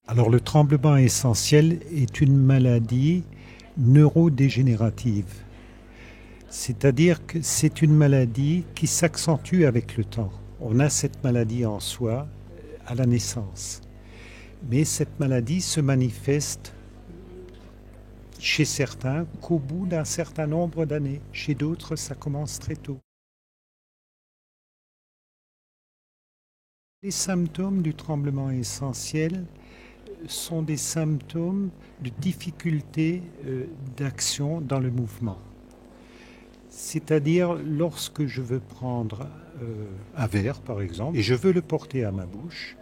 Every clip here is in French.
Alors le tremblement essentiel est une maladie neurodégénérative. C'est-à-dire que c'est une maladie qui s'accentue avec le temps. On a cette maladie en soi à la naissance. Mais cette maladie se manifeste chez certains qu'au bout d'un certain nombre d'années. Chez d'autres, ça commence très tôt. Les symptômes du tremblement essentiel sont des symptômes de difficulté d'action dans le mouvement. C'est-à-dire lorsque je veux prendre un verre par exemple et je veux le porter à ma bouche,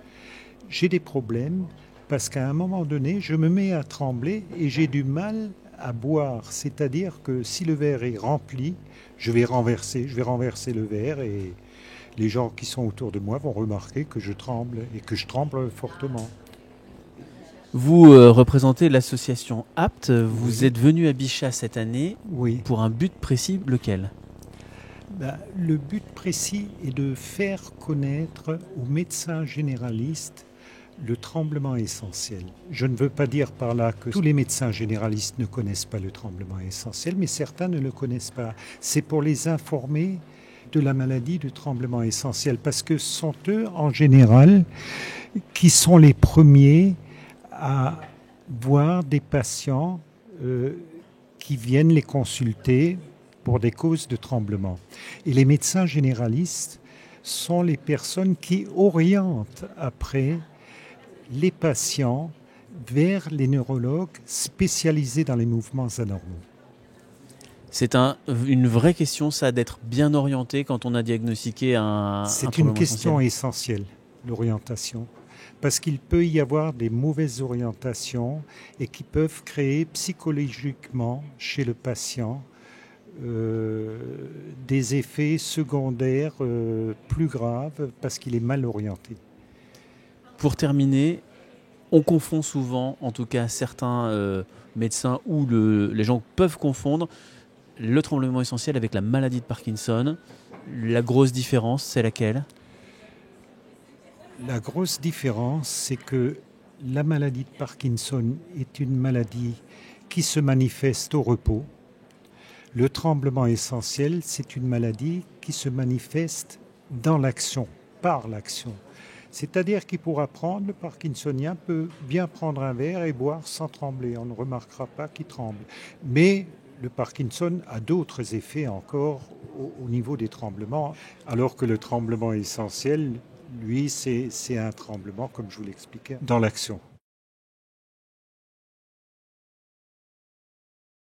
j'ai des problèmes parce qu'à un moment donné je me mets à trembler et j'ai du mal à boire. C'est-à-dire que si le verre est rempli, je vais renverser le verre et les gens qui sont autour de moi vont remarquer que je tremble et que je tremble fortement. Vous représentez l'association APT, vous êtes venu à Bichat cette année pour un but précis, lequel ? Le but précis est de faire connaître aux médecins généralistes le tremblement essentiel. Je ne veux pas dire par là que tous les médecins généralistes ne connaissent pas le tremblement essentiel, mais certains ne le connaissent pas. C'est pour les informer de la maladie du tremblement essentiel, parce que ce sont eux, en général, qui sont les premiers à voir des patients qui viennent les consulter pour des causes de tremblement. Et les médecins généralistes sont les personnes qui orientent après les patients vers les neurologues spécialisés dans les mouvements anormaux. C'est une vraie question, ça, d'être bien orienté quand on a diagnostiqué un tremblement essentiel. C'est une question essentielle, l'orientation. Parce qu'il peut y avoir des mauvaises orientations et qui peuvent créer psychologiquement chez le patient des effets secondaires plus graves parce qu'il est mal orienté. Pour terminer, on confond souvent, en tout cas certains médecins ou les gens peuvent confondre le tremblement essentiel avec la maladie de Parkinson. La grosse différence, c'est laquelle ? La grosse différence, c'est que la maladie de Parkinson est une maladie qui se manifeste au repos. Le tremblement essentiel, c'est une maladie qui se manifeste dans l'action, par l'action. C'est-à-dire le Parkinsonien peut bien prendre un verre et boire sans trembler. On ne remarquera pas qu'il tremble. Mais le Parkinson a d'autres effets encore au niveau des tremblements, alors que le tremblement essentiel, lui, c'est un tremblement, comme je vous l'expliquais, dans l'action.